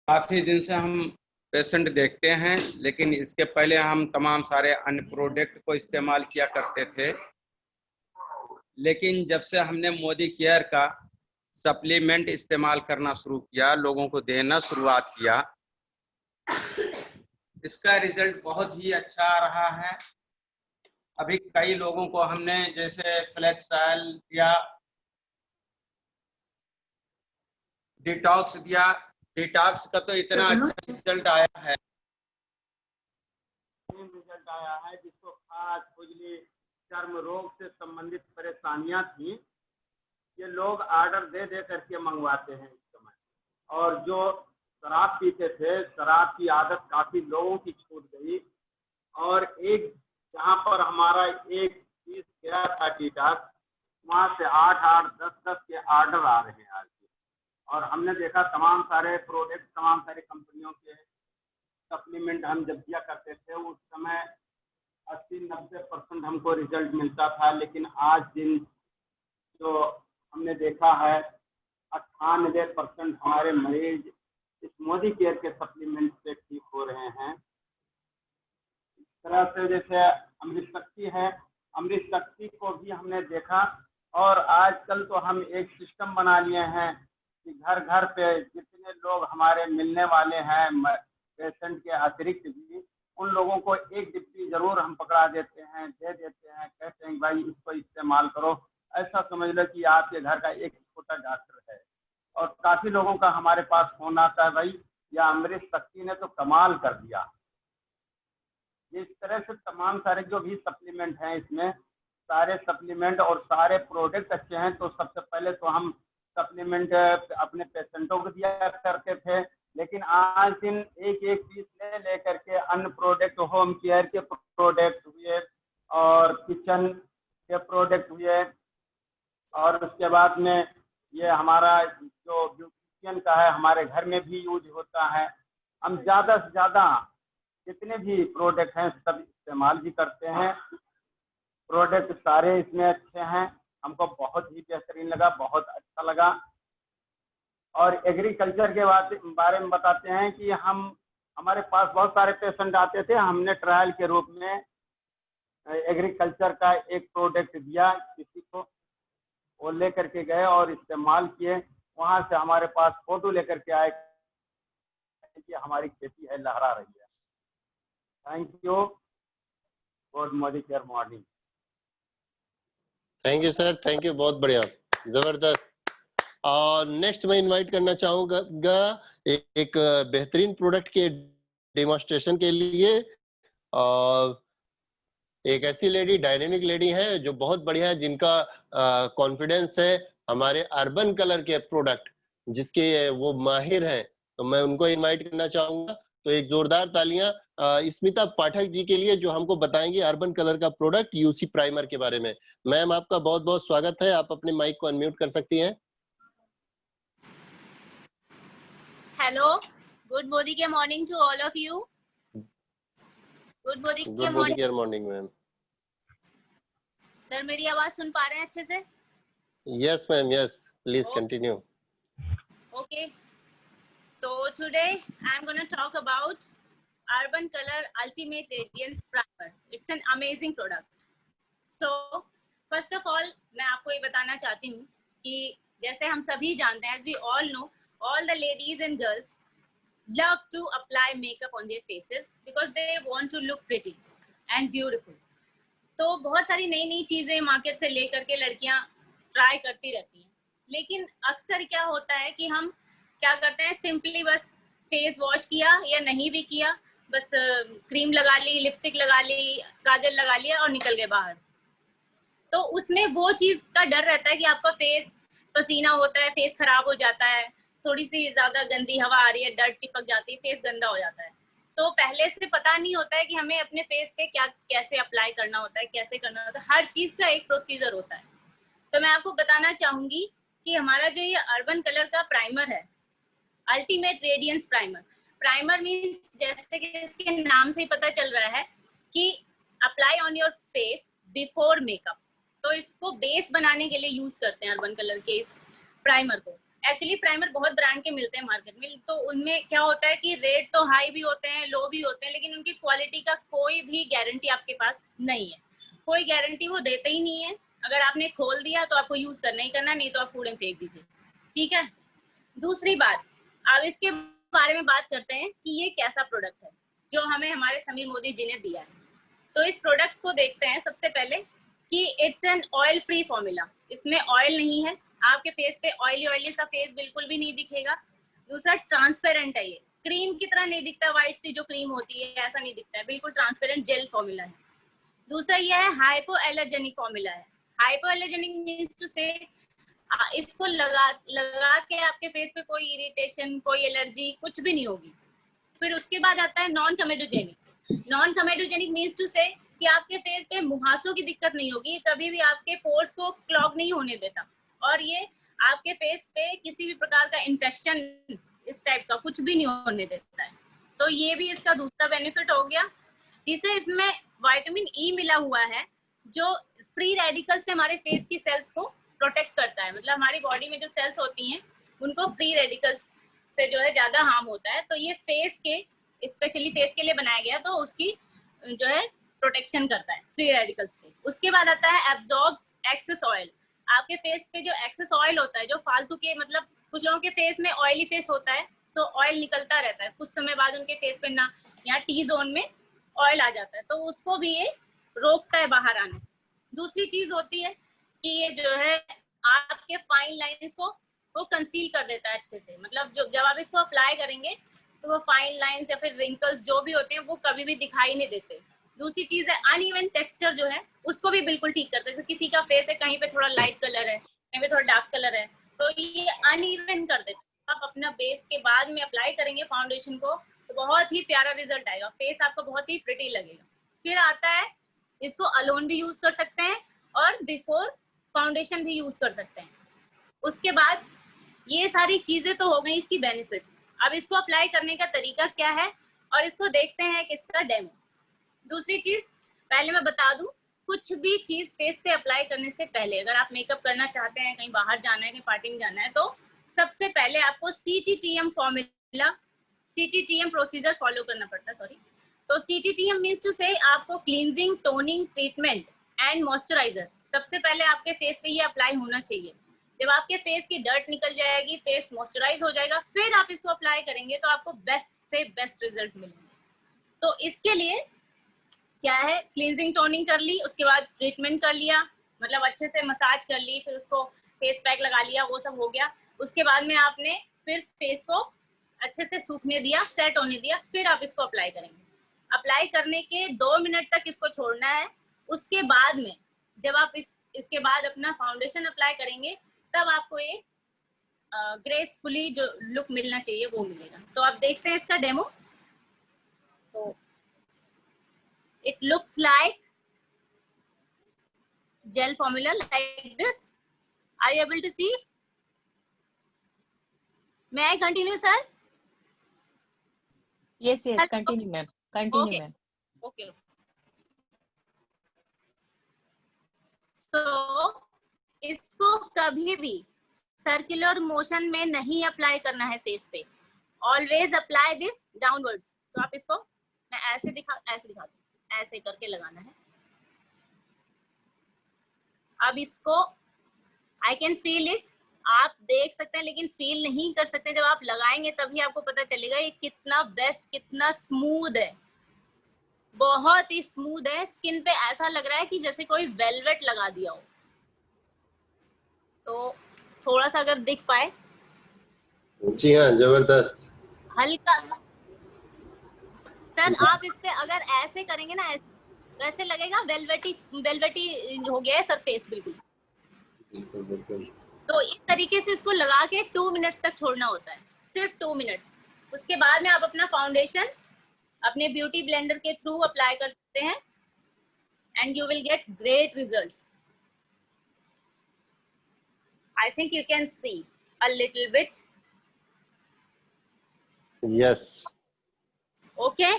काफ़ी दिन से हम पेशेंट देखते हैं, लेकिन इसके पहले हम तमाम सारे अन्य प्रोडक्ट को इस्तेमाल किया करते थे। लेकिन जब से हमने मोदी केयर का सप्लीमेंट इस्तेमाल करना शुरू किया, लोगों को देना शुरुआत किया, इसका रिजल्ट बहुत ही अच्छा आ रहा है। अभी कई लोगों को हमने जैसे फ्लेक्साइल दिया, डिटॉक्स दिया। डिटॉक्स का तो इतना अच्छा रिजल्ट आया है जिसको खाज, खुजली, चर्म रोग से संबंधित परेशानियां थी, ये लोग ऑर्डर दे दे करके मंगवाते हैं इस समय। और जो शराब पीते थे, शराब की आदत काफी लोगों की छूट गई। और एक जहाँ पर हमारा एक पीस गया था डिटॉक्स, वहाँ से 8-8, 10-10 के ऑर्डर आ रहे हैं आज। और हमने देखा तमाम सारे प्रोडक्ट, तमाम सारी कंपनियों के सप्लीमेंट हम जब दिया करते थे, उस समय 80-90% हमको रिजल्ट मिलता था। लेकिन आज दिन जो हमने देखा है, 98% हमारे मरीज इस मोदी केयर के सप्लीमेंट से ठीक हो रहे हैं। इस तरह से जैसे अमृत शक्ति है, अमृत शक्ति को भी हमने देखा। और आजकल तो हम एक सिस्टम बना लिए हैं कि घर घर पे जितने लोग हमारे मिलने वाले हैं पेशेंट के अतिरिक्त भी, उन लोगों को एक डिब्बी जरूर हम पकड़ा देते हैं, दे देते हैं, कहते हैं भाई इसको इस्तेमाल करो। ऐसा समझ लो कि आपके घर का एक छोटा डॉक्टर है। और काफी लोगों का हमारे पास फोन आता है, भाई यह अमृत शक्ति ने तो कमाल कर दिया। इस तरह से तमाम सारे जो भी सप्लीमेंट हैं, इसमें सारे सप्लीमेंट और सारे प्रोडक्ट अच्छे हैं। तो सबसे पहले तो हम सप्लीमेंट अपने पेशेंटों को दिया करते थे, लेकिन आज दिन एक एक पीस ले करके अन्य प्रोडक्ट, होम केयर के प्रोडक्ट हुए और किचन के प्रोडक्ट हुए, और उसके बाद में ये हमारा जो ब्यूटिशियन का है, हमारे घर में भी यूज होता है। हम ज़्यादा से ज़्यादा जितने भी प्रोडक्ट हैं सब इस्तेमाल भी करते हैं। प्रोडक्ट सारे इसमें अच्छे हैं, हमको बहुत ही बेहतरीन लगा, बहुत अच्छा लगा। और एग्रीकल्चर के बारे में बताते हैं कि हमारे पास बहुत सारे पेशेंट आते थे, हमने ट्रायल के रूप में एग्रीकल्चर का एक प्रोडक्ट दिया किसी को, वो लेकर के गए और इस्तेमाल किए। वहाँ से हमारे पास फोटो लेकर के आए कि हमारी खेती है, लहरा रही है। Thank you. Good Modi care morning. Thank you sir, thank you, बहुत बढ़िया, जबरदस्त। और नेक्स्ट मैं इनवाइट करना चाहूंगा एक बेहतरीन प्रोडक्ट के डेमोन्स्ट्रेशन के लिए। एक ऐसी लेडी, डायनेमिक लेडी है जो बहुत बढ़िया है, जिनका कॉन्फिडेंस है हमारे अर्बन कलर के प्रोडक्ट जिसके वो माहिर हैं, तो मैं उनको इनवाइट करना चाहूंगा। तो एक जोरदार तालियां स्मिता पाठक जी के लिए, जो हमको बताएंगे अर्बन कलर का प्रोडक्ट यूसी प्राइमर के बारे में। मैम आपका बहुत बहुत स्वागत है, आप अपने माइक को अनम्यूट कर सकती हैं। हेलो, गुड मोदी के morning to all of you. Good Modi के मॉर्निंग मैम। सर मेरी आवाज सुन पा रहे हैं अच्छे से? Yes ma'am, yes, please continue. Okay, तो today I am gonna talk about urban colour ultimate radiance primer. It's an amazing product. So first of all मैं आपको ये बताना चाहती हूँ कि जैसे हम सभी जानते हैं, as we all know, all the ladies and girls love to apply makeup on their faces because they want to look pretty and beautiful. तो बहुत सारी नई नई चीजें मार्केट से ले करके लड़कियां ट्राई करती रहती हैं, लेकिन अक्सर क्या होता है कि हम क्या करते हैं, सिंपली बस फेस वॉश किया या नहीं भी किया, बस क्रीम लगा ली, लिपस्टिक लगा ली, काजल लगा लिया और निकल गए बाहर। तो उसमें वो चीज का डर रहता है कि आपका फेस पसीना होता है, फेस खराब हो जाता है, थोड़ी सी ज्यादा गंदी हवा आ रही है, डर्ट चिपक जाती है, फेस गंदा हो जाता है। तो पहले से पता नहीं होता है कि हमें अपने फेस पे क्या कैसे अप्लाई करना होता है, कैसे करना होता है। हर चीज का एक प्रोसीजर होता है। तो मैं आपको बताना चाहूंगी कि हमारा जो ये अर्बन कलर का प्राइमर है, ultimate radiance primer. Primer means जैसे कि इसके नाम से ही पता चल रहा है कि apply on your face before makeup. तो इसको बेस बनाने के लिए यूज करते हैं अर्बन कलर के इस प्राइमर को। एक्चुअली प्राइमर बहुत ब्रांड के मिलते हैं मार्केट में, तो उनमें क्या होता है कि रेट तो हाई भी होते हैं, लो भी होते हैं, लेकिन उनकी क्वालिटी का कोई भी गारंटी आपके पास नहीं है, कोई गारंटी वो देते ही नहीं है। अगर आपने खोल दिया तो आपको यूज करना ही करना, नहीं तो आप कूड़े में फेंक दीजिए, ठीक है। दूसरी बात, अब इसके बारे में बात करते हैं कि ये कैसा प्रोडक्ट है जो हमें हमारे समीर मोदी जी ने दिया है। तो इस प्रोडक्ट को देखते हैं सबसे पहले कि it's an oil free formula, इसमें ऑयल नहीं है, आपके फेस पे ऑयली सा फेस बिल्कुल भी नहीं दिखेगा। दूसरा, ट्रांसपेरेंट है, ये क्रीम की तरह नहीं दिखता, व्हाइट सी जो क्रीम होती है ऐसा नहीं दिखता है, बिल्कुल ट्रांसपेरेंट जेल फॉर्मूला है। दूसरा ये है हाइपो एलर्जेनिक फॉर्मूला है। हाइपो एलर्जेनिक मीन्स टू से इसको लगा के आपके फेस पे कोई इरिटेशन, कोई एलर्जी कुछ भी नहीं होगी। फिर उसके बाद आता है नॉन कमेडोजेनिक। नॉन कमेडोजेनिक मीन्स टू से कि आपके फेस पे मुहासों की दिक्कत नहीं होगी, कभी भी आपके पोर्स को क्लॉग नहीं होने देता, और ये आपके फेस पे किसी भी प्रकार का इन्फेक्शन इस टाइप का कुछ भी नहीं होने देता है। तो ये भी इसका दूसरा बेनिफिट हो गया। तीसरे, इसमें विटामिन ई मिला हुआ है जो फ्री रेडिकल से हमारे फेस की सेल्स को प्रोटेक्ट करता है, मतलब हमारी बॉडी में जो सेल्स होती हैं उनको फ्री रेडिकल्स से जो है ज्यादा हार्म होता है, तो ये फेस के स्पेशली फेस के लिए बनाया गया, तो उसकी जो है प्रोटेक्शन करता है फ्री रेडिकल्स से। उसके बाद आता है एब्जॉर्ब्स एक्सेस ऑयल। आपके फेस पे जो एक्सेस ऑयल होता है, जो फालतू के, मतलब कुछ लोगों के फेस में ऑयली फेस होता है तो ऑयल निकलता रहता है, कुछ समय बाद उनके फेस पे ना यहाँ टी जोन में ऑयल आ जाता है, तो उसको भी ये रोकता है बाहर आने से। दूसरी चीज होती है कि ये जो है आपके फाइन लाइंस को वो कंसील कर देता है अच्छे से, मतलब जब आप इसको अप्लाई करेंगे तो वो फाइन लाइंस या फिर रिंकल्स जो भी होते हैं वो कभी भी दिखाई नहीं देते। दूसरी चीज है अनइवन टेक्सचर जो है उसको भी बिल्कुल ठीक करता है। जैसे किसी का फेस है, कहीं पे थोड़ा लाइट कलर है, कहीं पे थोड़ा डार्क कलर है, तो ये अनइवन कर देता है। आप अपना बेस के बाद में अप्लाई करेंगे फाउंडेशन को तो बहुत ही प्यारा रिजल्ट आएगा, फेस आपका बहुत ही प्रिटी लगेगा। फिर आता है, इसको अलोन भी यूज कर सकते हैं और बिफोर फाउंडेशन भी यूज कर सकते हैं। उसके बाद ये सारी चीजें तो हो गई इसकी बेनिफिट्स। अब इसको अप्लाई करने का तरीका क्या है और इसको देखते हैं कि इसका डेमो। दूसरी चीज पहले मैं बता दूं, कुछ भी चीज फेस पे अप्लाई करने से पहले अगर आप मेकअप करना चाहते हैं, कहीं बाहर जाना है, कहीं पार्टी में जाना है, तो सबसे पहले आपको CTTM formula, CTTM procedure follow करना पड़ता है। सॉरी, तो CTTM मीन्स टू से आपको cleansing, toning, treatment and moisturiser सबसे पहले आपके फेस पे ये अप्लाई होना चाहिए। जब आपके फेस की डर्ट निकल जाएगी, फेस मॉइस्चराइज हो जाएगा, फिर आप इसको अप्लाई करेंगे तो आपको बेस्ट से बेस्ट रिजल्ट मिलेंगे। तो इसके लिए क्या है, क्लींजिंग टोनिंग कर ली, उसके बाद ट्रीटमेंट कर लिया, मतलब अच्छे से मसाज कर ली, फिर उसको फेस पैक लगा लिया, वो सब हो गया। उसके बाद में आपने फिर फेस को अच्छे से सूखने दिया, सेट होने दिया, फिर आप इसको अप्लाई करेंगे। अप्लाई करने के 2 मिनट तक इसको छोड़ना है। उसके बाद में जब आप इसके बाद अपना फाउंडेशन अप्लाई करेंगे तब आपको एक ग्रेसफुली जो लुक मिलना चाहिए वो मिलेगा। तो आप देखते हैं इसका डेमो। तो it looks like gel formula like this. Are you able to see? May I continue, sir? Yes, continue, ma'am. Continue, Okay. ma'am. Okay. So, इसको कभी भी सर्कुलर मोशन में नहीं अप्लाई करना है फेस पे। Always apply this downwards. तो आप इसको मैं ऐसे दिखा दूँ, ऐसे करके लगाना है। अब इसको आई कैन फील इट, आप देख सकते हैं लेकिन फील नहीं कर सकते। जब आप लगाएंगे तभी आपको पता चलेगा ये कितना बेस्ट, कितना स्मूथ है, बहुत ही स्मूथ है। स्किन पे ऐसा लग रहा है कि जैसे कोई वेलवेट लगा दिया हो। तो थोड़ा सा अगर दिख पाए। जी हाँ, जबरदस्त। हल्का सर, आप इस पे अगर ऐसे करेंगे ना, वैसे लगेगा वेलवेटी हो गया है सरफेस बिल्कुल। बिल्कुल। तो इस तरीके से इसको लगा के 2 मिनट्स तक छोड़ना होता है, सिर्फ 2 मिनट्स। उसके बाद में आप अपना फाउंडेशन अपने ब्यूटी ब्लेंडर के थ्रू अप्लाई कर सकते हैं and you will get great results. I think you can see a little bit. Yes. Okay.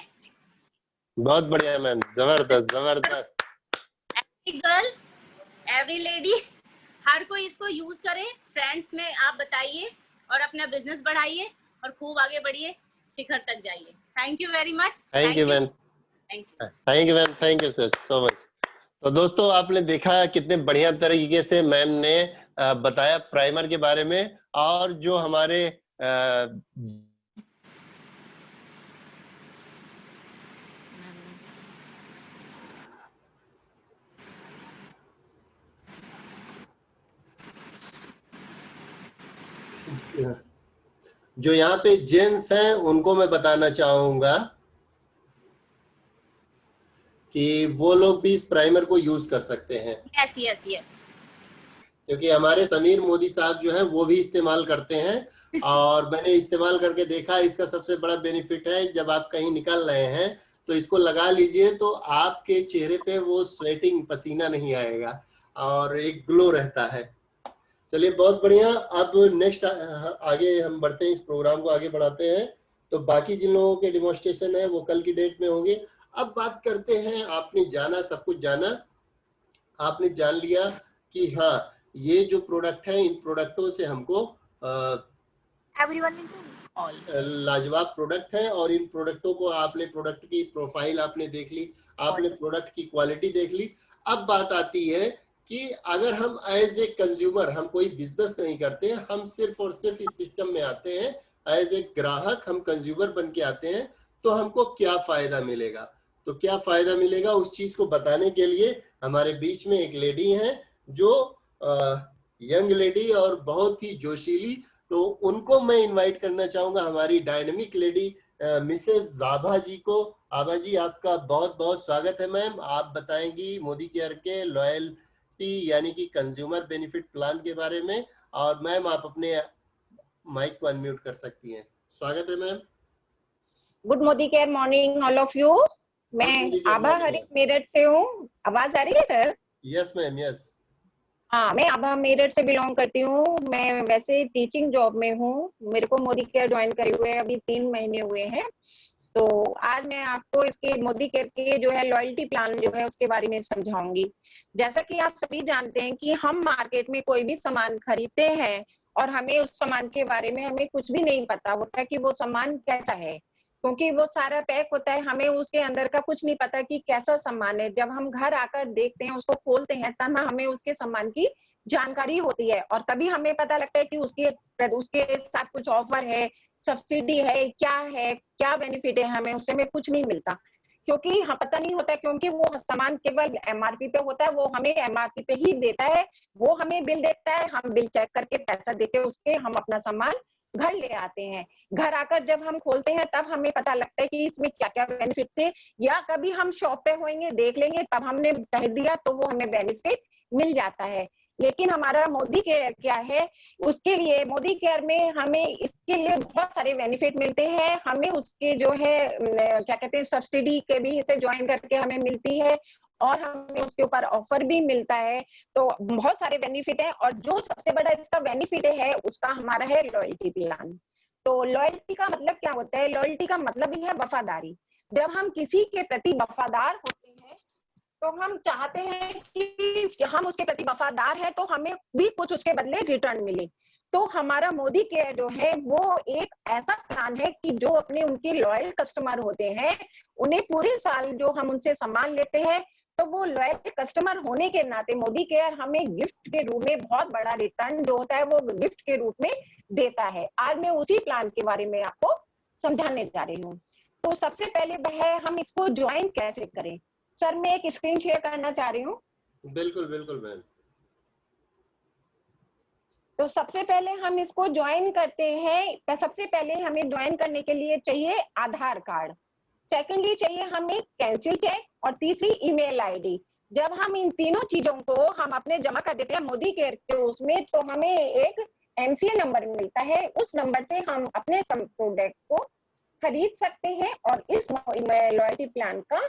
बहुत बढ़िया मैम, जबरदस्त। Every girl, every lady, हर कोई इसको यूज करे। फ्रेंड्स में आप बताइए और अपना बिजनेस बढ़ाइए और खूब आगे बढ़िए, शिखर तक जाइए। Thank you very much. Thank you ma'am, thank you. Thank you ma'am, thank you sir so much. तो दोस्तों आपने देखा कितने बढ़िया तरीके से मैम ने बताया प्राइमर के बारे में, और जो हमारे जो यहाँ पे जेंट्स हैं उनको मैं बताना चाहूंगा कि वो लोग भी इस प्राइमर को यूज कर सकते हैं। यस यस यस, क्योंकि हमारे समीर मोदी साहब जो है वो भी इस्तेमाल करते हैं, और मैंने इस्तेमाल करके देखा। इसका सबसे बड़ा बेनिफिट है, जब आप कहीं निकल रहे हैं तो इसको लगा लीजिए, तो आपके चेहरे पे वो स्वेटिंग, पसीना नहीं आएगा और एक ग्लो रहता है। चलिए बहुत बढ़िया। अब नेक्स्ट आगे हम बढ़ते हैं, इस प्रोग्राम को आगे बढ़ाते हैं। तो बाकी जिन लोगों के डिमॉन्स्ट्रेशन है वो कल की डेट में होंगे। अब बात करते हैं, आपने जाना, सब कुछ जाना, आपने जान लिया कि हाँ ये जो प्रोडक्ट है, इन प्रोडक्टों से हमको लाजवाब प्रोडक्ट है, और इन प्रोडक्टों को आपने, प्रोडक्ट की प्रोफाइल आपने देख ली, आपने प्रोडक्ट की क्वालिटी देख ली। अब बात आती है कि अगर हम एज ए कंज्यूमर, हम कोई बिजनेस नहीं करते, हम सिर्फ और सिर्फ इस सिस्टम में आते हैं एज ए ग्राहक, हम कंज्यूमर बन के आते हैं, तो हमको क्या फायदा मिलेगा। तो क्या फायदा मिलेगा उस चीज को बताने के लिए हमारे बीच में एक लेडी है, जो यंग लेडी और बहुत ही जोशीली, तो उनको मैं इनवाइट करना चाहूंगा, हमारी डायनेमिक लेडी मिसेस जाभा जी को। आभा जी आपका बहुत बहुत स्वागत है मैम। आप बताएंगी मोदी केयर के लॉयल्टी यानी कि कंज्यूमर बेनिफिट प्लान के बारे में, और मैम आप अपने माइक को अनम्यूट कर सकती हैं। स्वागत है ma'am. Good Modi care morning all of you. मैं आभा हरी मेरठ से हूँ। आवाज आ रही है सर? Yes ma'am, yes. हाँ, मैं आभा मेरठ से बिलोंग करती हूँ। मैं वैसे टीचिंग जॉब में हूँ। मेरे को मोदी केयर ज्वाइन करे हुए अभी 3 महीने हुए हैं। तो आज मैं आपको इसके मोदी केयर के जो है लॉयल्टी प्लान जो है उसके बारे में समझाऊंगी। जैसा कि आप सभी जानते हैं कि हम मार्केट में कोई भी सामान खरीदते हैं और हमें उस सामान के बारे में हमें कुछ भी नहीं पता होता कि वो सामान कैसा है, क्योंकि वो सारा पैक होता है, हमें उसके अंदर का कुछ नहीं पता कि कैसा सामान है। जब हम घर आकर देखते हैं, उसको खोलते हैं, तब हमें उसके सामान की जानकारी होती है और तभी हमें पता लगता है कि उसके साथ कुछ ऑफर है, सब्सिडी है, क्या बेनिफिट है। हमें उससे में कुछ नहीं मिलता क्योंकि हाँ पता नहीं होता, क्योंकि वो सामान केवल एमआरपी पे होता है, वो हमें एमआरपी पे ही देता है, वो हमें बिल देता है, हम बिल चेक करके पैसा देके उसके हम अपना सामान घर ले आते हैं। घर आकर जब हम खोलते हैं तब हमें पता लगता है कि इसमें क्या क्या बेनिफिट थे, या कभी हम शॉप पे होंगे देख लेंगे तब हमने कह दिया तो वो हमें बेनिफिट मिल जाता है। लेकिन हमारा मोदी केयर क्या है, उसके लिए मोदी केयर में हमें इसके लिए बहुत सारे बेनिफिट मिलते हैं। हमें उसके जो है क्या कहते हैं सब्सिडी के भी इसे ज्वाइन करके हमें मिलती है और हमें उसके ऊपर ऑफर भी मिलता है। तो बहुत सारे बेनिफिट है और जो सबसे बड़ा इसका बेनिफिट है उसका हमारा है लॉयल्टी प्लान। तो लॉयल्टी का मतलब क्या होता है? लॉयल्टी का मतलब ही है वफादारी। जब हम किसी के प्रति वफादार होते हैं तो हम चाहते हैं कि हम उसके प्रति वफादार है तो हमें भी कुछ उसके बदले रिटर्न मिले। तो हमारा मोदी केयर जो है वो एक ऐसा प्लान है कि जो अपने उनके लॉयल कस्टमर होते हैं, उन्हें पूरे साल जो हम उनसे सामान लेते हैं, तो वो लॉयल कस्टमर होने के नाते मोदी केयर हमें गिफ्ट के रूप में बहुत बड़ा रिटर्न जो होता है वो गिफ्ट के रूप में देता है। आज मैं उसी प्लान के बारे में आपको समझाने जा रही हूँ। तो सबसे पहले वह हम इसको ज्वाइन कैसे करें। सर मैं एक स्क्रीन शेयर करना चाह रही हूँ। बिल्कुल बिल्कुल मैम। तो सबसे पहले हम इसको ज्वाइन करते हैं। सबसे पहले हमें ज्वाइन करने के लिए चाहिए आधार कार्ड, सेकेंडली चाहिए हमें कैंसिल चेक और तीसरी ईमेल आईडी। जब हम इन तीनों चीजों को हम अपने जमा कर देते हैं मोदी केयर के उसमें, तो हमें एक एमसीए नंबर मिलता है। उस नंबर से हम अपने प्रोडक्ट को खरीद सकते हैं और इस लॉयल्टी प्लान का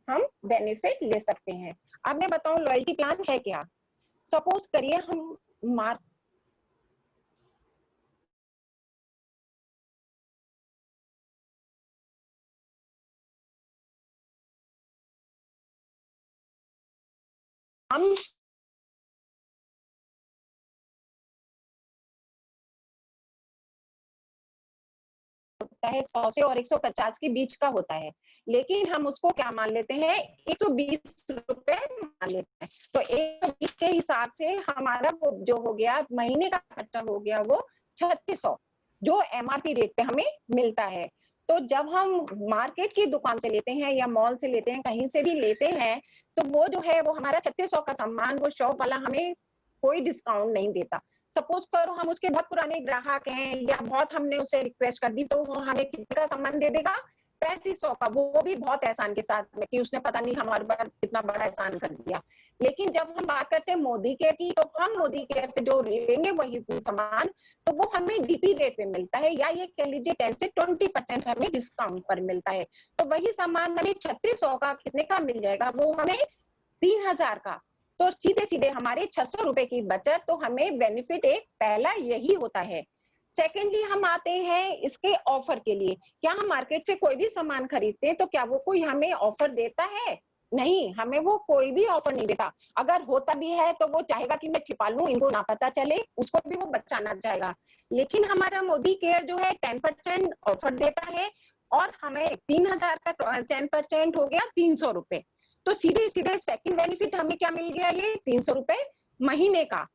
हम बेनिफिट ले सकते हैं। अब मैं बताऊं लॉयल्टी प्लान है क्या। सपोज करिए हम हम होता है 100 से और 150 के बीच का होता है, लेकिन हम उसको क्या मान लेते हैं 120 रुपए मान लेते हैं। तो 120 के हिसाब से हमारा वो जो हो गया महीने का खर्चा हो गया वो 3600 जो MRP रेट पे हमें मिलता है। तो जब हम मार्केट की दुकान से लेते हैं या मॉल से लेते हैं, कहीं से भी लेते हैं, तो वो जो है वो हमारा 3600 का सामान वो शॉप वाला हमें कोई डिस्काउंट नहीं देता। सपोज करो हम उसके बहुत पुराने ग्राहक हैं या बहुत हमने उसे रिक्वेस्ट कर दी, तो वो हमें कितने का सामान दे देगा 3500 का, वो भी बहुत एहसान के साथ में कि उसने पता नहीं हमारे पर कितना बड़ा एहसान कर दिया। लेकिन जब हम बात करते हैं मोदी केयर की, तो हम मोदी केयर से जो लेंगे वही सामान तो वो हमें DP रेट पे मिलता है, या ये कह लीजिए 10 से 20% हमें डिस्काउंट पर मिलता है। तो वही सामान हमें 3600 का कितने का मिल जाएगा, वो हमें 3000 का। तो सीधे सीधे हमारे 600 रुपए की बचत, तो हमें बेनिफिट एक पहला यही होता है। सेकेंडली हम आते हैं इसके ऑफर के लिए। क्या हम मार्केट से कोई भी सामान खरीदते हैं तो क्या वो कोई हमें ऑफर देता है? नहीं, हमें वो कोई भी ऑफर नहीं देता। अगर होता भी है तो वो चाहेगा कि मैं छिपा लूं, इनको ना पता चले, उसको भी वो बचाना चाहेगा। लेकिन हमारा मोदी केयर जो है 10% ऑफर देता है और हमें 3000 का 10% हो गया 300 रुपए। तो सीधे सीधे सेकंड बेनिफिट हमें क्या मिल गया, ये 300 रुपए महीने का।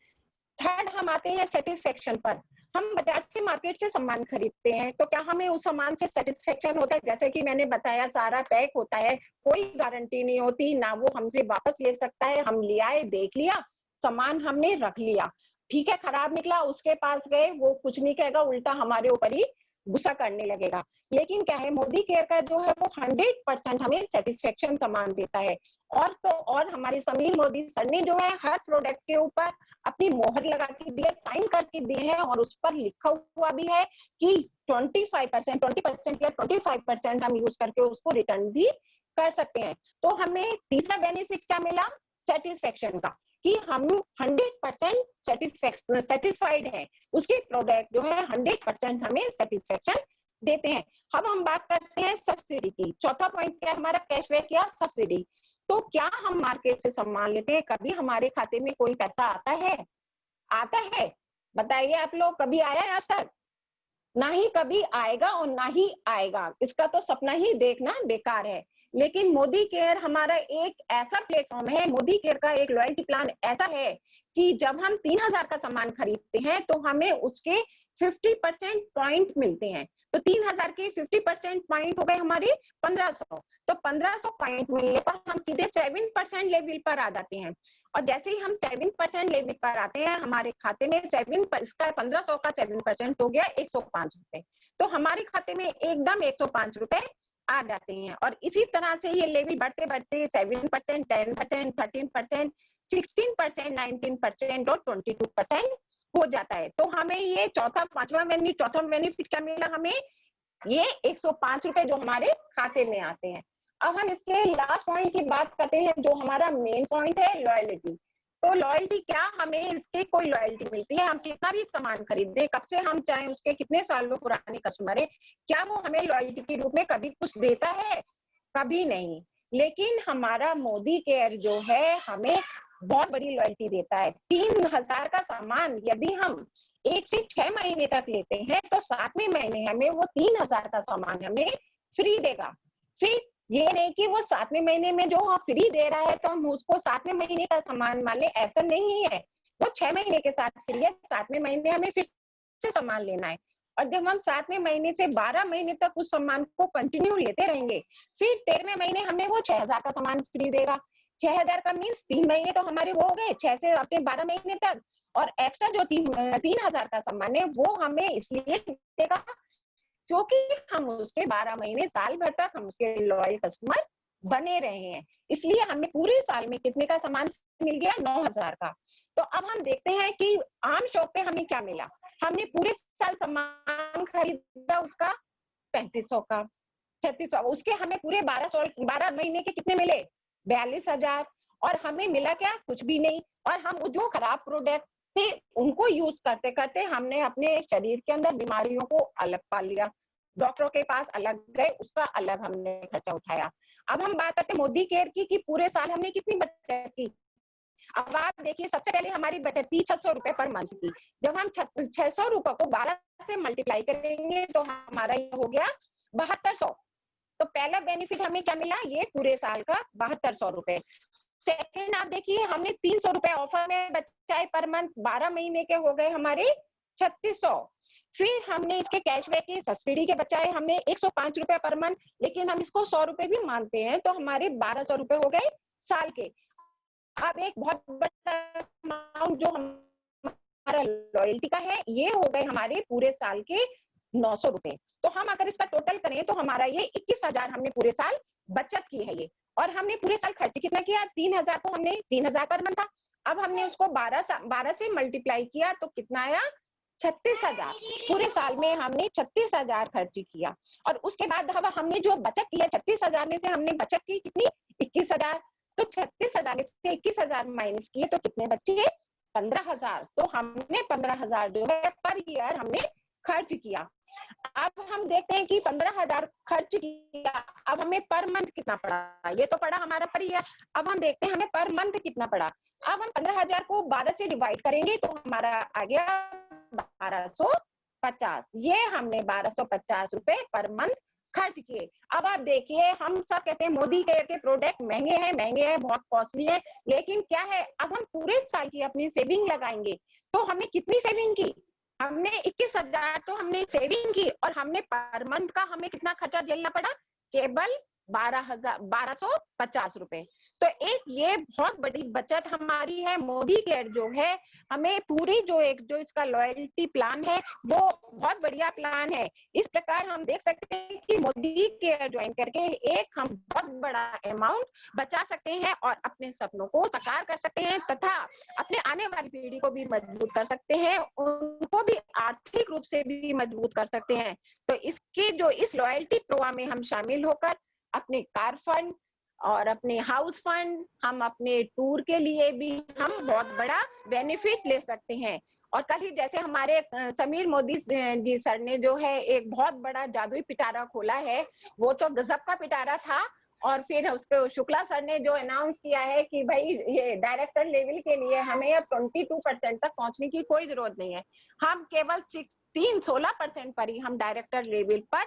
थर्ड हम आते हैं सेटिस्फेक्शन पर। हम बाजार से मार्केट से सामान खरीदते हैं तो क्या हमें उस सामान से सेटिस्फेक्शन होता है? जैसे कि मैंने बताया सारा पैक होता है, कोई गारंटी नहीं होती, ना वो हमसे वापस ले सकता है। हम ले आए, देख लिया, सामान हमने रख लिया, ठीक है, खराब निकला, उसके पास गए, वो कुछ नहीं कहेगा, उल्टा हमारे ऊपर ही गुस्सा करने लगेगा। लेकिन क्या है, मोदी केयर का जो है वो 100% हमें सेटिस्फेक्शन सामान देता है। और तो और हमारे समीर मोदी सर ने जो है हर प्रोडक्ट के ऊपर अपनी मोहर लगा के दिए, साइन करके दिए हैं, और उस पर लिखा हुआ भी है कि 20% या 25% हम यूज करके उसको रिटर्न भी कर सकते हैं। तो हमें तीसरा बेनिफिट क्या मिला सेटिस्फेक्शन का, कि हम 100% सेटिस्फाइड हैं, उसके प्रोडक्ट जो है 100% हमें सेटिस्फेक्शन देते हैं। अब हम बात करते हैं सब्सिडी की। चौथा पॉइंट क्या है हमारा, कैशबैक या सब्सिडी। तो क्या हम मार्केट से सामान लेते हैं, कभी हमारे खाते में कोई पैसा आता है? आता है? बताइए आप लोग, कभी आया है आज तक? ना ही कभी आएगा और ना ही आएगा, इसका तो सपना ही देखना बेकार है। लेकिन मोदी केयर हमारा एक ऐसा प्लेटफॉर्म है, मोदी केयर का एक लॉयल्टी प्लान ऐसा है कि जब हम 3000 का सामान खरीदते हैं तो हमें उसके 50% पॉइंट मिलते हैं। तो 3000 के 50% पॉइंट हो गए हमारे 1500। तो 1500 पॉइंट मिलने पर हम सीधे 7% लेवल पर आ जाते हैं। और जैसे ही हम 7% लेवल पर आते हैं, हमारे खाते में 1500 का 7% हो गया 105 रुपए। तो हमारे खाते में एकदम 105 रुपए आ जाते हैं। और इसी तरह से ये लेवल बढ़ते बढ़ते 7%, 10%, 13%, 16%, 19% और 22% हो जाता है। तो हमें ये चौथा बेनिफिट क्या मिला, हमें ये 105 रुपए जो हमारे खाते में आते हैं। अब हम इसके लास्ट पॉइंट की बात करते हैं, जो हमारा मेन पॉइंट है, लॉयल्टी। तो लॉयल्टी क्या, हमें इसके कोई लॉयल्टी मिलती है? हम कितना भी सामान खरीदे, कब से हम चाहे उसके कितने सालों पुराने कस्टमर है, क्या वो हमें लॉयल्टी के रूप में कभी कुछ देता है? कभी नहीं। लेकिन हमारा मोदी केयर जो है हमें बहुत बड़ी लॉयल्टी देता है। 3000 का सामान यदि हम 1 से 6 महीने तक लेते हैं तो 7वें महीने हमें वो 3000 का सामान हमें फ्री देगा। फिर ये नहीं कि वो 7वें महीने में जो फ्री दे रहा है तो हम उसको 7वें महीने का सामान मान ले, ऐसा नहीं है। वो 6 महीने के साथ फ्री है, 7वें महीने हमें फिर से सामान लेना है। और जब हम 7वें महीने से 12 महीने तक उस सामान को कंटिन्यू लेते रहेंगे, फिर 13वें महीने हमें वो 6000 का सामान फ्री देगा। 6000 का मीन्स 3 महीने तो हमारे वो हो गए, 6 से अपने 12 महीने तक। और एक्स्ट्रा जो 3000 का सामान है वो हमें इसलिए देगा क्योंकि हम उसके 12 महीने साल भर तक हम उसके लॉयल कस्टमर बने रहे हैं। इसलिए हमें पूरे साल में कितने का सामान मिल गया, 9000 का। तो अब हम देखते हैं कि आम शॉप पे हमें क्या मिला। हमने पूरे साल सामान खरीदा उसका 3500 का, 3600, उसके हमें पूरे 12 महीने के कितने मिले, 42000। और हमें मिला क्या, कुछ भी नहीं। और हम जो खराब प्रोडक्ट थे उनको यूज करते करते हमने अपने शरीर के अंदर बीमारियों को अलग पाल लिया, डॉक्टरों के पास अलग गए, उसका अलग हमने खर्चा उठाया। अब हम बात करते हैं मोदी केयर की कि पूरे साल हमने कितनी बचत की। अब आप देखिए, सबसे पहले हमारी बचत थी 600 रुपए पर मंथ की। जब हम 600 रुपए को 12 से मल्टीप्लाई करेंगे तो हमारा ये हो गया 7200। तो पहला बेनिफिट हमें क्या मिला, ये पूरे साल का 7200 रुपए। सेकंड आप देखिए, हमने 300 रुपए ऑफर में बचाए पर मंथ, 12 महीने के हो गए हमारे 3600। फिर हमने इसके कैशबैक के सब्सिडी के बचाए हमने 105 रुपए पर मंथ, लेकिन हम इसको 100 रुपए भी मानते हैं तो हमारे 1200 रुपए हो गए साल के। अब एक बहुत बड़ा अमाउंट जो हमारा लॉयल्टी का है, ये हो गए हमारे पूरे साल के 900 रुपए। तो हम अगर इसका टोटल करें तो हमारा ये 21,000 हमने पूरे साल बचत की है ये। और हमने पूरे साल खर्च कितना किया, 3,000, तो हमने 3,000 पर मंथ था। अब हमने उसको 12 से मल्टीप्लाई किया तो कितना आया, 36,000। पूरे साल में हमने 36,000 खर्च किया। और उसके बाद हमने जो बचत की है, 36,000 में से हमने बचत की कितनी, 21,000। तो 36,000 में से 21,000 माइनस किए तो कितने बचे, 15,000। तो हमने 15,000 जो है पर ईयर हमने खर्च किया। अब हम देखते हैं कि 15,000 खर्च किया, अब हमें पर मंथ कितना पड़ा, ये तो पड़ा हमारा पर ईयर। अब हम देखते हैं हमें पर मंथ कितना पड़ा। अब हम 15,000 को 12 से डिवाइड करेंगे तो हमारा आ गया 1250। ये हमने 1250 रुपए पर मंथ खर्च किए। अब आप देखिए, हम सब कहते हैं मोदी केयर के प्रोडक्ट महंगे हैं, बहुत कॉस्टली है, लेकिन क्या है, अब हम पूरे साल की अपनी सेविंग लगाएंगे तो हमने कितनी सेविंग की, हमने 21,000 तो हमने सेविंग की, और हमने पर मंथ का हमें कितना खर्चा झेलना पड़ा, केवल 1250 रुपए। तो एक ये बहुत बड़ी बचत हमारी है। मोदी केयर जो है हमें पूरी जो इसका लॉयल्टी प्लान है वो बहुत बढ़िया प्लान है। इस प्रकार हम देख सकते हैं कि मोदी केयर ज्वाइन करके एक हम बहुत बड़ा अमाउंट बचा सकते हैं और अपने सपनों को साकार कर सकते हैं, तथा अपने आने वाली पीढ़ी को भी मजबूत कर सकते हैं, उनको भी आर्थिक रूप से भी मजबूत कर सकते हैं। तो इसके जो इस लॉयल्टी प्रोग्राम में हम शामिल होकर अपने कार फंड और अपने हाउस फंड, हम अपने टूर के लिए भी हम बहुत बड़ा बेनिफिट ले सकते हैं। और कल ही जैसे हमारे समीर मोदी जी सर ने जो है एक बहुत बड़ा जादुई पिटारा खोला है, वो तो गजब का पिटारा था। और फिर उसको शुक्ला सर ने जो अनाउंस किया है कि भाई ये डायरेक्टर लेवल के लिए हमें अब 22% तक पहुंचने की कोई जरूरत नहीं है, हम केवल 16% पर ही हम डायरेक्टर लेवल पर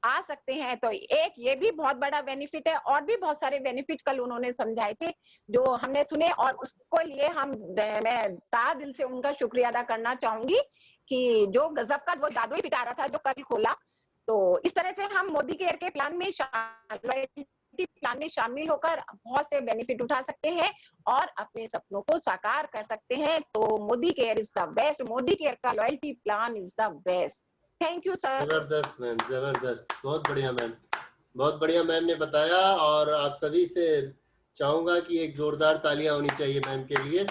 आ सकते हैं। तो एक ये भी बहुत बड़ा बेनिफिट है, और भी बहुत सारे बेनिफिट कल उन्होंने समझाए थे जो हमने सुने, और उसको लिए मैं तहे दिल से उनका शुक्रिया अदा करना चाहूंगी कि जो गजब का वो जादुई पिटारा था जो कल खोला। तो इस तरह से हम मोदी केयर के प्लान में शामिल होकर बहुत से बेनिफिट उठा सकते हैं और अपने सपनों को साकार कर सकते हैं। तो Modicare is the best, Modicare का loyalty plan is the best. Thank you sir. जबरदस्त मैम, जबरदस्त, बहुत बढ़िया मैम, बहुत बढ़िया मैम ने बताया। और आप सभी से चाहूंगा कि एक जोरदार तालियां होनी चाहिए मैम के लिए।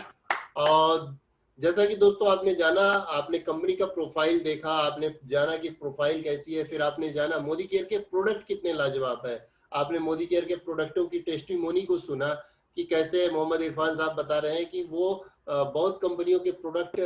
और जैसा कि दोस्तों आपने जाना, आपने कंपनी का प्रोफाइल देखा, आपने जाना कि प्रोफाइल कैसी है, फिर आपने जाना मोदी केयर के प्रोडक्ट कितने लाजवाब है, आपने मोदी केयर के प्रोडक्टों की टेस्टिमोनी को सुना कि कैसे मोहम्मद इरफान साहब बता रहे हैं कि वो बहुत कंपनियों के प्रोडक्ट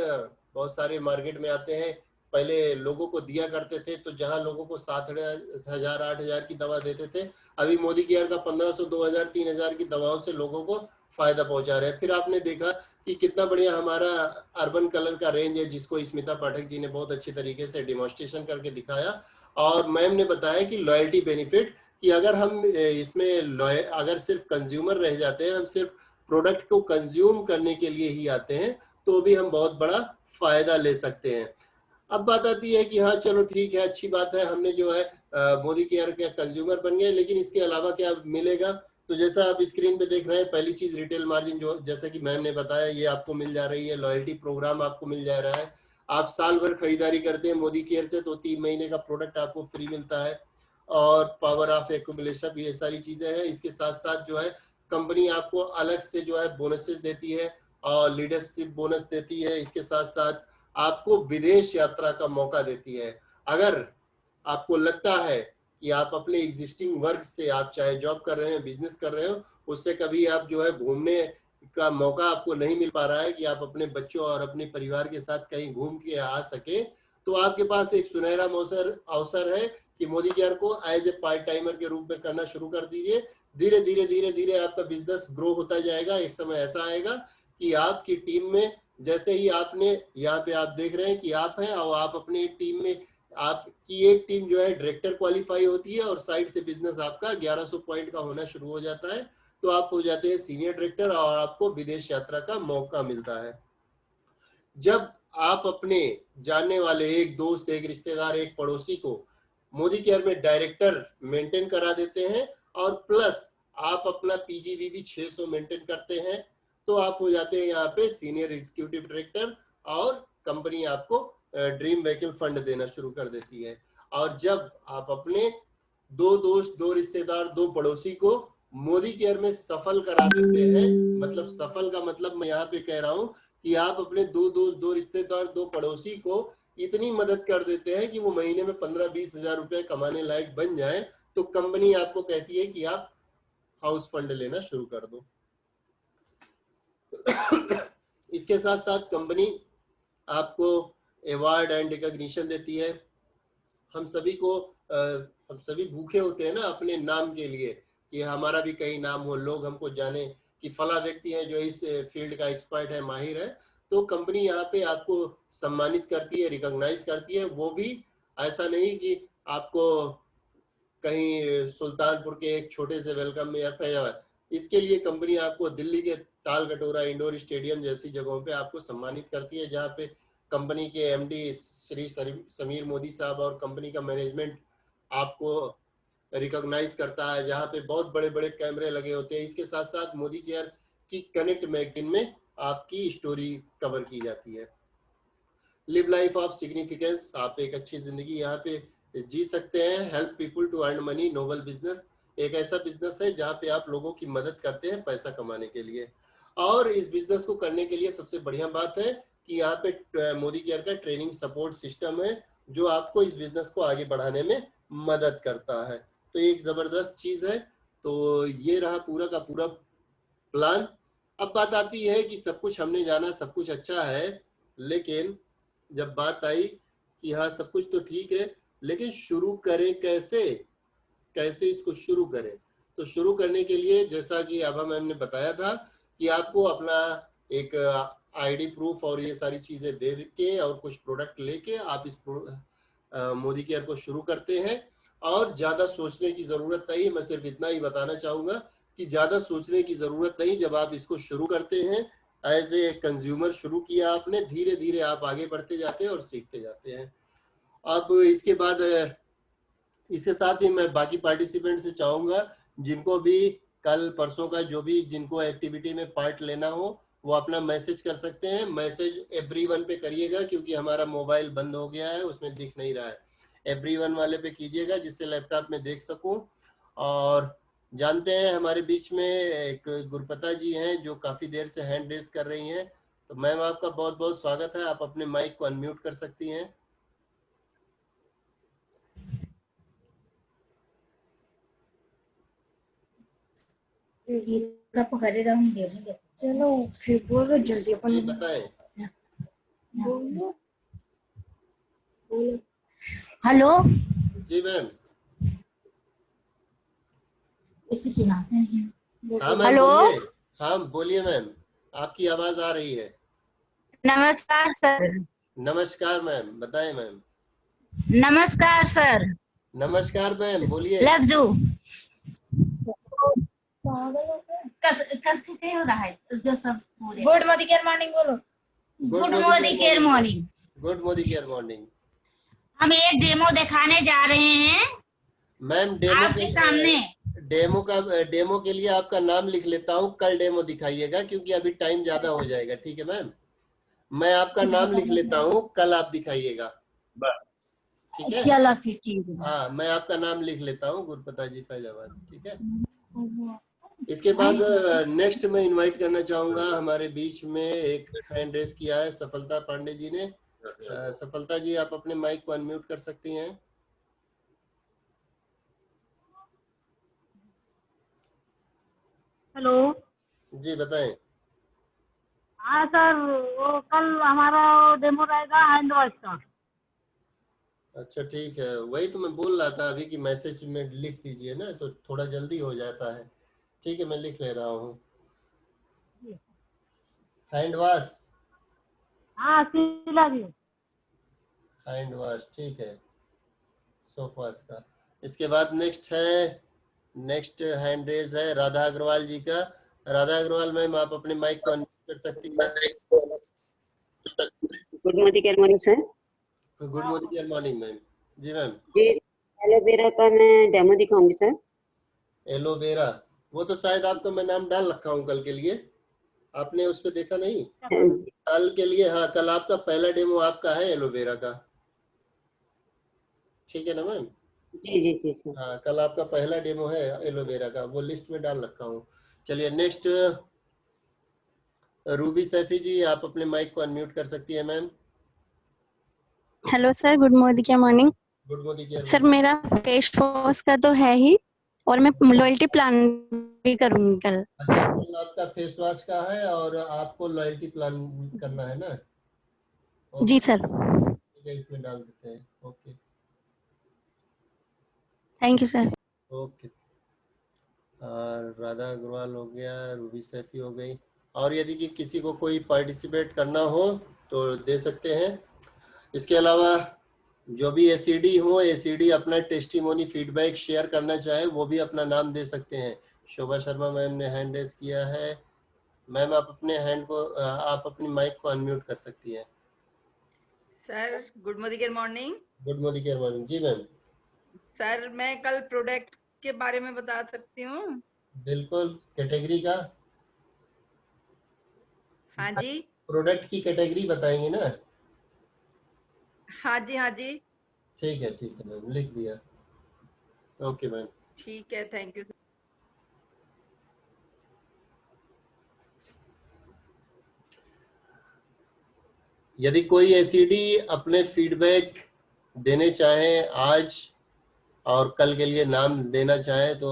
बहुत सारे मार्केट में आते हैं, पहले लोगों को दिया करते थे, तो जहां लोगों को 7,000 8,000 की दवा देते थे, अभी मोदी केयर का 1,500 2,000 3,000 की दवाओं से लोगों को फायदा पहुंचा रहे हैं। फिर आपने देखा कि कितना बढ़िया हमारा अर्बन कलर का रेंज है, जिसको स्मिता पाठक जी ने बहुत अच्छे तरीके से डेमोन्स्ट्रेशन करके दिखाया। और मैम ने बताया कि लॉयल्टी बेनिफिट, कि अगर हम इसमें अगर सिर्फ कंज्यूमर रह जाते हैं, हम सिर्फ प्रोडक्ट को कंज्यूम करने के लिए ही आते हैं, तो भी हम बहुत बड़ा फायदा ले सकते हैं। अब बात आती है कि हाँ चलो ठीक है, अच्छी बात है, हमने जो है मोदी केयर के कंज्यूमर बन गए, लेकिन इसके अलावा क्या मिलेगा? तो जैसा आप स्क्रीन पे देख रहे हैं, पहली चीज रिटेल मार्जिन, जो जैसा कि मैम ने बताया, ये आपको मिल जा रही है। लॉयल्टी प्रोग्राम आपको मिल जा रहा है। आप साल भर खरीदारी करते हैं मोदी केयर से तो 3 महीने का प्रोडक्ट आपको फ्री मिलता है। और पावर ऑफ एक्यूमुलेशन, ये सारी चीजें हैं। इसके साथ साथ जो है कंपनी आपको अलग से जो है बोनसेस देती है और लीडरशिप बोनस देती है। इसके साथ साथ आपको विदेश यात्रा का मौका देती है। अगर आपको लगता है कि आप अपने एग्जिस्टिंग वर्क से, आप चाहे जॉब कर रहे हैं, बिजनेस कर रहे हो, उससे कभी आप जो है घूमने का मौका आपको नहीं मिल पा रहा है कि आप अपने बच्चों और अपने परिवार के साथ कहीं घूम के आ सके, तो आपके पास एक सुनहरा अवसर है कि मोदी केयर को एज ए पार्ट टाइमर के रूप में करना शुरू कर दीजिए। धीरे धीरे आपका बिजनेस ग्रो होता जाएगा। एक समय ऐसा आएगा कि आपकी टीम में जैसे ही आपने, यहाँ पे आप देख रहे हैं कि आप हैं और आप अपनी टीम में, आपकी एक टीम जो है डायरेक्टर क्वालिफाई होती है और साइड से बिजनेस आपका 1100 पॉइंट का होना शुरू हो जाता है, तो आप हो जाते हैं सीनियर डायरेक्टर और आपको विदेश यात्रा का मौका मिलता है। जब आप अपने जानने वाले एक दोस्त, एक रिश्तेदार, एक पड़ोसी को मोदी केयर में डायरेक्टर मेंटेन करा देते हैं और प्लस आप अपना पीजीवीवी 600 मेंटेन करते हैं, तो आप हो जाते हैं यहाँ पे सीनियर एग्जीक्यूटिव डायरेक्टर और कंपनी आपको ड्रीम व्हीकल फंड देना शुरू कर देती है। और जब आप अपने 2 दोस्त, 2 रिश्तेदार, 2 पड़ोसी को मोदी केयर में सफल करा देते हैं, मतलब सफल का मतलब मैं यहाँ पे कह रहा हूँ कि आप अपने 2 दोस्त, 2 रिश्तेदार, 2 पड़ोसी को इतनी मदद कर देते हैं कि वो महीने में 15-20 हजार रुपए कमाने लायक बन जाए, तो कंपनी आपको कहती है कि आप हाउस फंड लेना शुरू कर दो। इसके साथ साथ कंपनी आपको अवार्ड एंड रिकॉग्निशन देती है। हम सभी भूखे होते हैं ना अपने नाम के लिए कि हमारा भी कहीं नाम हो, लोग हमको जाने कि फला व्यक्ति है जो इस फील्ड का एक्सपर्ट है, माहिर है, तो कंपनी यहाँ पे आपको सम्मानित करती है, रिकॉग्नाइज करती है। वो भी ऐसा नहीं कि आपको कहीं सुल्तानपुर के एक छोटे से वेलकम में या फैजाबाद, इसके लिए कंपनी आपको दिल्ली के ताल कटोरा इंडोर स्टेडियम जैसी जगहों पे आपको सम्मानित करती है, जहाँ पे कंपनी के एमडी श्री समीर मोदी साहब और कंपनी का मैनेजमेंट आपको रिकॉग्नाइज करता है, जहाँ पे बहुत बड़े बड़े कैमरे लगे होते हैं। इसके साथ साथ मोदी केयर की कनेक्ट मैगजीन में आपकी स्टोरी कवर की जाती है। लिव लाइफ ऑफ सिग्निफिकेंस, आप एक अच्छी जिंदगी यहाँ पे जी सकते हैं। Help people to earn money, noble business, एक ऐसा बिजनेस है जहाँ पे आप लोगों की मदद करते हैं पैसा कमाने के लिए। और इस बिजनेस को करने के लिए सबसे बढ़िया बात है कि यहाँ पे मोदी केयर का ट्रेनिंग सपोर्ट सिस्टम है जो आपको इस बिजनेस को आगे बढ़ाने में मदद करता है। तो एक जबरदस्त चीज है। तो ये रहा पूरा का पूरा प्लान। अब बात आती है कि सब कुछ हमने जाना, सब कुछ अच्छा है, लेकिन जब बात आई कि हाँ सब कुछ तो ठीक है, लेकिन शुरू करें कैसे, कैसे इसको शुरू करें। तो शुरू करने के लिए जैसा कि आभा मैम ने बताया था कि आपको अपना एक आईडी प्रूफ और ये सारी चीजें दे के और कुछ प्रोडक्ट लेके आप इस मोदी केयर को शुरू करते हैं। और ज्यादा सोचने की जरूरत नहीं, मैं सिर्फ इतना ही बताना चाहूंगा कि ज्यादा सोचने की जरूरत नहीं। जब आप इसको शुरू करते हैं एज ए कंज्यूमर शुरू किया आपने, धीरे धीरे आप आगे बढ़ते जाते हैं और सीखते जाते हैं। अब इसके बाद इसके साथ ही मैं बाकी पार्टिसिपेंट से चाहूंगा जिनको भी कल परसों का जो भी जिनको एक्टिविटी में पार्ट लेना हो वो अपना मैसेज कर सकते हैं। मैसेज एवरीवन पे करिएगा क्योंकि हमारा मोबाइल बंद हो गया है, उसमें दिख नहीं रहा है। एवरीवन वाले पे कीजिएगा जिससे लैपटॉप में देख सकूं। और जानते हैं हमारे बीच में एक गुरपता जी हैं जो काफी देर से हैंड रेज कर रही हैं, तो मैम आपका बहुत बहुत स्वागत है। आप अपने माइक को अनम्यूट कर सकती हैं। चलो फिर बोलो जल्दी अपन बताएं। हेलो जी मैम। इसे सुनाते हैं। हाँ मैम बोलिए। हाँ बोलिए मैम, आपकी आवाज आ रही है। नमस्कार सर। नमस्कार मैम, बताएं मैम। नमस्कार सर। नमस्कार मैम, बोलिए। Love you. कैसे हो रहा है जो सब पूरे गुड मोदी केयर मॉर्निंग बोलो। Good Modi care morning. Good Modi care morning. हम एक डेमो दिखाने जा रहे हैं मैम डेमो आपके सामने। डेमो के लिए आपका नाम लिख लेता हूँ, कल डेमो दिखाइएगा क्योंकि अभी टाइम ज्यादा हो जाएगा। ठीक है मैम, मैं आपका नाम लिख लेता हूँ, कल आप दिखाइएगा। ठीक है, चलो फिर ठीक है। हाँ मैं आपका नाम लिख लेता हूँ, गुरपता जी फैजाबाद। ठीक है, इसके बाद नेक्स्ट मैं इनवाइट करना चाहूंगा, हमारे बीच में एक हैंड रेस किया है सफलता पांडे जी ने। सफलता जी आप अपने माइक को अनम्यूट कर सकती हैं। हेलो जी बताएं। हाँ सर, वो कल हमारा डेमो रहेगा हैंड वॉश का। अच्छा ठीक है, वही तो मैं बोल रहा था अभी कि मैसेज में लिख दीजिए ना तो थोड़ा जल्दी हो जाता है। ठीक है मैं लिख ले रहा हूँ। हैंड वॉश, हाँ शीला जी। हैंड वॉश, ठीक है, सोप वॉश का। इसके बाद नेक्स्ट हैंड रेज है राधा अग्रवाल जी का। राधा अग्रवाल मैम, आप अपने माइक को अनम्यूट कर सकती हैं। Good morning sir. Good morning ma'am. जी मैम। जी, एलोवेरा का मैं डेमो दिखाऊंगी सर। एलोवेरा, वो तो शायद आपका मैं नाम डाल रखा हूँ कल के लिए, आपने उस पर देखा नहीं? कल के लिए, हाँ, कल आपका पहला डेमो आपका है एलोवेरा का, ठीक है ना मैम? जी जी जी सर। हाँ, कल आपका पहला डेमो है एलोवेरा का, वो लिस्ट में डाल रखा हूँ। चलिए नेक्स्ट, रूबी सैफी जी, आप अपने माइक को अनम्यूट कर सकती है ma'am. Hello sir, good morning. Good morning sir मेरा फेस वॉश का तो है ही, और मैं लॉयल्टी प्लान भी करूंगी कल। अच्छा, कल आपका फेस वॉश का है और आपको लॉयल्टी प्लान करना है ना? जी सर। ठीक है, इसमें डाल देते हैं। Okay thank you sir. Okay. Radha Agarwal हो गया, रूबी सैफी हो गई, और यदि कि किसी को कोई पार्टिसिपेट करना हो तो दे सकते हैं। इसके अलावा जो भी एसीडी हो, एसीडी अपना टेस्टिमोनी फीडबैक शेयर करना चाहे वो भी अपना नाम दे सकते हैं। शोभा शर्मा मैम ने हैंड रेज किया है। मैम, आप अपनी माइक को अनम्यूट कर सकती हैं। Sir good morning. Good morning जी मैम। सर मैं कल प्रोडक्ट के बारे में बता सकती हूँ? बिल्कुल, कैटेगरी का? हाँ जी। प्रोडक्ट की कैटेगरी बताएंगे ना? हाँ जी। ठीक है मैम, लिख दिया। Okay ma'am. ठीक है, थैंक यू। यदि कोई एसीडी अपने फीडबैक देने चाहे आज और कल के लिए नाम देना चाहे तो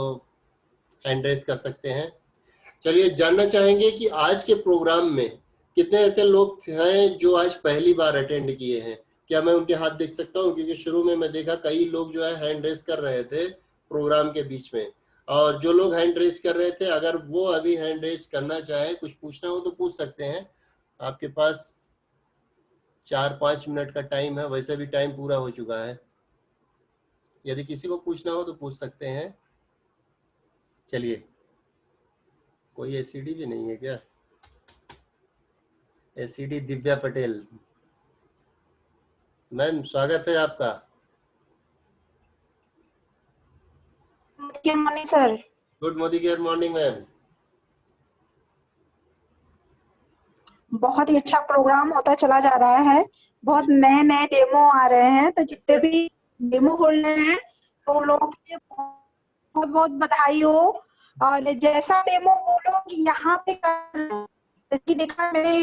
हैंड रेज कर सकते हैं। चलिए, जानना चाहेंगे कि आज के प्रोग्राम में कितने ऐसे लोग हैं जो आज पहली बार अटेंड किए हैं। क्या मैं उनके हाथ देख सकता हूं? क्योंकि शुरू में मैं देखा कई लोग जो है हैंड रेज कर रहे थे प्रोग्राम के बीच में, और जो लोग हैंड रेज कर रहे थे, अगर वो अभी हैंड रेज करना चाहे, कुछ पूछना हो तो पूछ सकते हैं। आपके पास 4-5 मिनट का टाइम है, वैसे भी टाइम पूरा हो चुका है। यदि किसी को पूछना हो तो पूछ सकते हैं। चलिए, कोई एसीडी भी नहीं है क्या? एसीडी दिव्या पटेल मैम, स्वागत है आपका। Good morning sir. Good morning ma'am. बहुत ही अच्छा प्रोग्राम होता चला जा रहा है, बहुत नए नए डेमो आ रहे हैं, तो जितने भी डेमो होल्डर हैं तो उन लोगों के लिए बहुत बहुत बधाई हो। और जैसा डेमो वो लोग यहाँ पे कर रहे हैं, जैसे देखा मेरे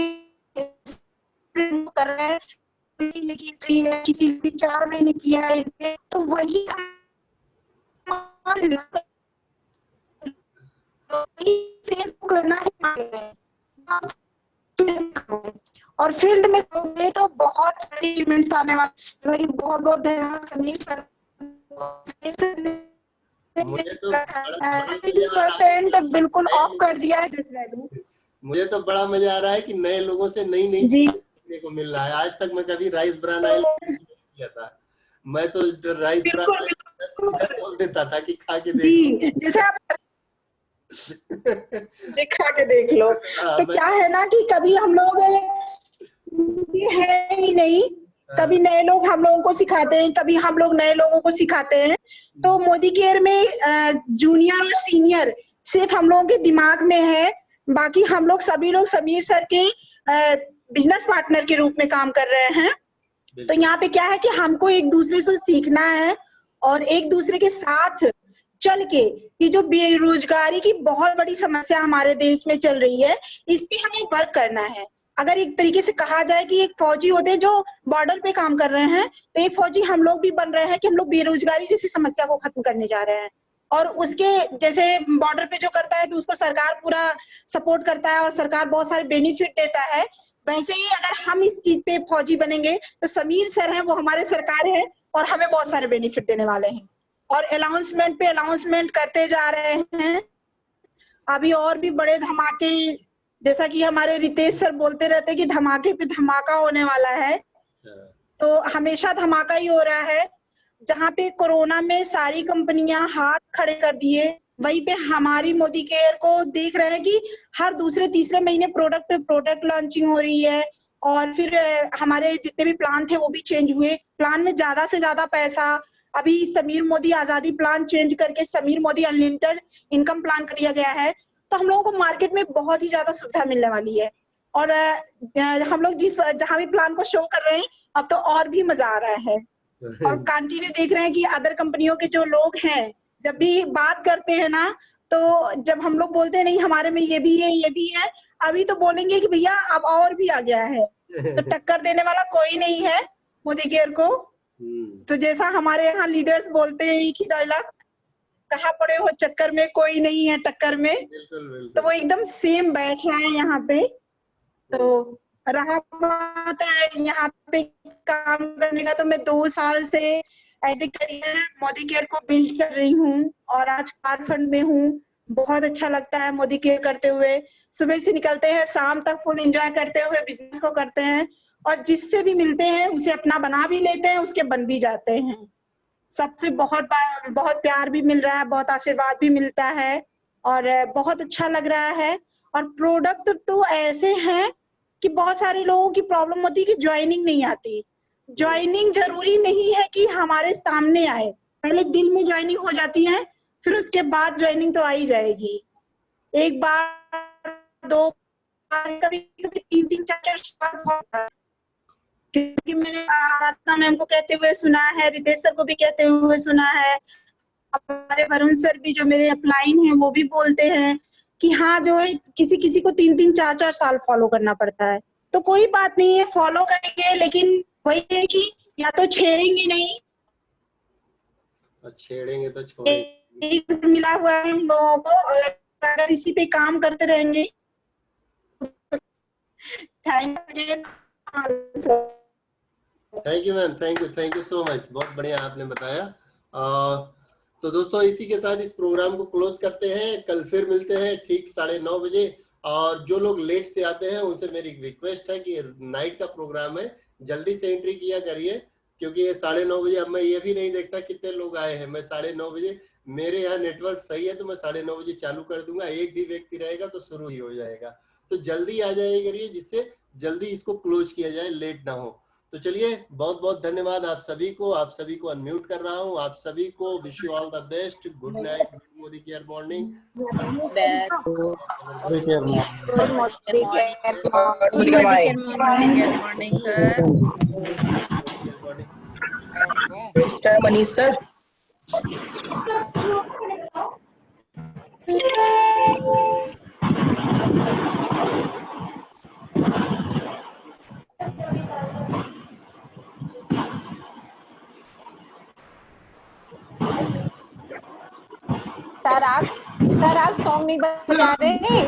कर रहे हैं, किसी भी 4 महीने किया है, तो वही करना है और फील्ड में करोगे तो बहुत सारी इवेंट्स आने वाले। बहुत बहुत धन्यवाद समीर सर। बिल्कुल ऑफ कर दिया है। मुझे तो बड़ा मजा आ रहा है कि नए लोगों से नई नई चीजें सीखने को मिल रहा है। आज तक मैं कभी राइस ब्रान ऑयल नहीं किया था। मैं तो राइस ब्रान ऑयल बोल देता था कि खा के देखो। जैसे आप खा के देख लो। तो क्या है ना कि कभी हम लोग है ही नहीं, कभी नए लोग हम लोगों को सिखाते हैं, कभी हम लोग नए लोगों को सिखाते हैं। तो मोदी केयर में जूनियर और सीनियर सिर्फ हम लोगों के दिमाग में है, बाकी हम लोग सभी लोग समीर सर के बिजनेस पार्टनर के रूप में काम कर रहे हैं। तो यहाँ पे क्या है कि हमको एक दूसरे से सीखना है और एक दूसरे के साथ चल के ये जो बेरोजगारी की बहुत बड़ी समस्या हमारे देश में चल रही है, इस पे हमें वर्क करना है। अगर एक तरीके से कहा जाए कि एक फौजी होते हैं जो बॉर्डर पे काम कर रहे हैं, तो एक फौजी हम लोग भी बन रहे हैं कि हम लोग बेरोजगारी जैसी समस्या को खत्म करने जा रहे हैं। और उसके जैसे बॉर्डर पे जो करता है तो उसको सरकार पूरा सपोर्ट करता है और सरकार बहुत सारे बेनिफिट देता है। वैसे ही अगर हम इस चीज पे फौजी बनेंगे तो समीर सर है वो हमारे सरकार है और हमें बहुत सारे बेनिफिट देने वाले हैं। और अनाउंसमेंट पे अनाउंसमेंट करते जा रहे हैं। अभी और भी बड़े धमाके जैसा कि हमारे रितेश सर बोलते रहते हैं कि धमाके पे धमाका होने वाला है, तो हमेशा धमाका ही हो रहा है। जहाँ पे कोरोना में सारी कंपनियां हाथ खड़े कर दिए, वहीं पे हमारी मोदी केयर को देख रहे हैं कि हर दूसरे तीसरे महीने प्रोडक्ट पे प्रोडक्ट लॉन्चिंग हो रही है। और फिर हमारे जितने भी प्लान थे वो भी चेंज हुए, प्लान में ज्यादा से ज्यादा पैसा। अभी समीर मोदी आजादी प्लान चेंज करके Sameer Modi unlimited income plan कर दिया गया है। तो हम लोगों को मार्केट में बहुत ही ज्यादा सुविधा मिलने वाली है। और हम लोग जहाँ भी प्लान को शो कर रहे हैं, अब तो और भी मजा आ रहा है। और कंटिन्यू देख रहे हैं कि अदर कंपनियों के जो लोग हैं, जब भी बात करते हैं ना, तो जब हम लोग बोलते हैं नहीं हमारे में ये भी है ये भी है, अभी तो बोलेंगे कि भैया अब और भी आ गया है। तो टक्कर देने वाला कोई नहीं है मोदी केयर को। तो जैसा हमारे यहाँ लीडर्स बोलते हैं एक ही डायलॉग, कहाँ पड़े हो चक्कर में, कोई नहीं है टक्कर में। तो वो एकदम सेम बैठ रहा है यहाँ पे। तो रहा बात है यहाँ पे काम करने का, तो मैं 2 साल से as a career Modi care को बिल्ड कर रही हूँ और आज कार फंड में हूँ। बहुत अच्छा लगता है मोदी केयर करते हुए। सुबह से निकलते हैं, शाम तक फुल एंजॉय करते हुए बिजनेस को करते हैं, और जिससे भी मिलते हैं उसे अपना बना भी लेते हैं, उसके बन भी जाते हैं। सबसे बहुत प्यार भी मिल रहा है, बहुत आशीर्वाद भी मिलता है, और बहुत अच्छा लग रहा है। और प्रोडक्ट तो ऐसे हैं कि बहुत सारे लोगों की प्रॉब्लम होती है कि ज्वाइनिंग नहीं आती। ज्वाइनिंग जरूरी नहीं है कि हमारे सामने आए, पहले दिल में ज्वाइनिंग हो जाती है, फिर उसके बाद ज्वाइनिंग तो आ ही जाएगी। एक बार 2 बार, कभी कभी 3-3 4-4 बार, क्योंकि मैंने आराधना मैम को कहते हुए सुना है, रितेश सर को भी कहते हुए सुना है, हमारे वरुण सर भी जो मेरे अपलाइन हैं वो भी बोलते हैं कि हाँ जो है किसी किसी को 3-3 4-4 साल फॉलो करना पड़ता है। तो कोई बात नहीं है, फॉलो करेंगे, लेकिन वही है कि या तो छेड़ेंगे नहीं, छेड़ेंगे तो छोड़ेंगे। एक मिला हुआ है हम लोगों को, अगर इसी पे काम करते रहेंगे। Thank you ma'am, thank you so much, बहुत बढ़िया आपने बताया। तो दोस्तों इसी के साथ इस प्रोग्राम को क्लोज करते हैं। कल फिर मिलते हैं ठीक 9:30 बजे। और जो लोग लेट से आते हैं उनसे मेरी रिक्वेस्ट है कि नाइट का प्रोग्राम है, जल्दी से एंट्री किया करिए, क्योंकि ये 9:30 बजे, अब मैं ये भी नहीं देखता कितने लोग आए हैं। मैं 9:30 बजे, मेरे यहाँ नेटवर्क सही है तो मैं 9:30 बजे चालू कर दूंगा। एक भी व्यक्ति रहेगा तो शुरू ही हो जाएगा। तो जल्दी आ जाइए करिए, जिससे जल्दी इसको क्लोज किया जाए, लेट ना हो। तो चलिए, बहुत बहुत धन्यवाद आप सभी को। आप सभी को अनम्यूट कर रहा हूँ। आप सभी को wish you all the best. Good night, Modi care morning. Manish sir, sir आज सॉन्ग नहीं बजा रहे।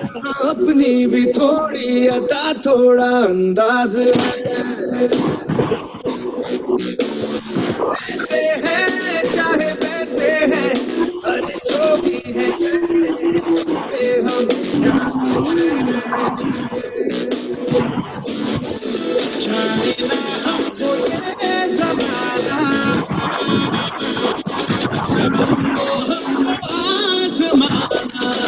अपनी भी थोड़ी अदा थोड़ा अंदाज ऐसे है चाहे वैसे है, अरे जो भी है कैसे हम जाने ना हमको ये ज़माना,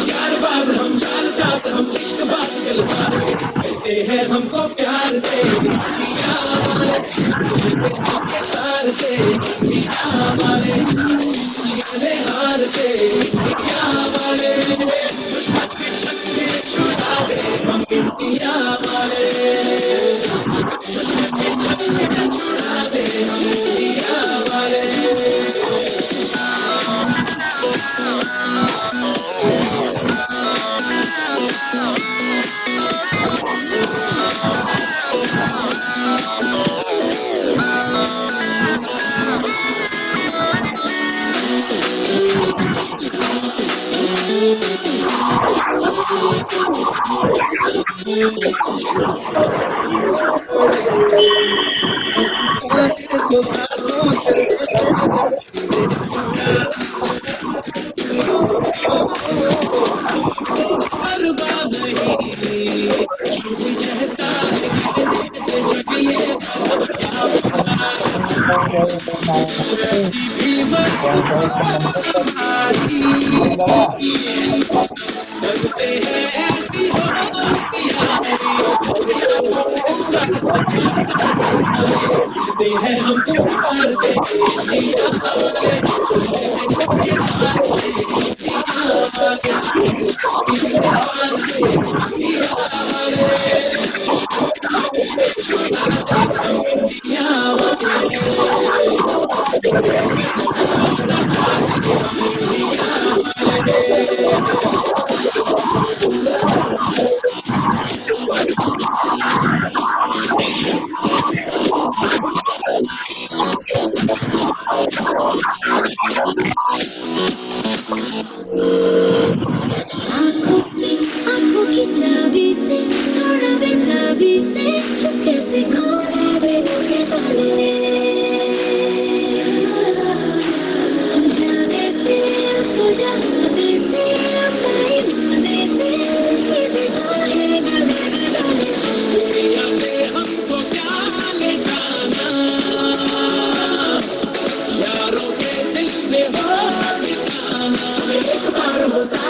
यार बाज हम चाल साथ हम इश्क बात कहते हैं हमको प्यार से, प्यार से हमारे हार से वाले दुश्मन के छक्के छुड़ा दे हम इंडिया वाले, दुश्मन के छक्के छुड़ा दे हम इंडिया वाले। परवाह नहीं जगते हैं ऐसी होती है हमको प्यार से आंखों की चाबी से थोड़ा बेताबी से चुपके से खोले दिल के ताले जा देते उसको जहाँ देते अपना ही मान देते जिसकी भी है गले में डाले दुनिया से हमको क्या ले जाना यारों के दिल में हो ठिकाना एक बार होता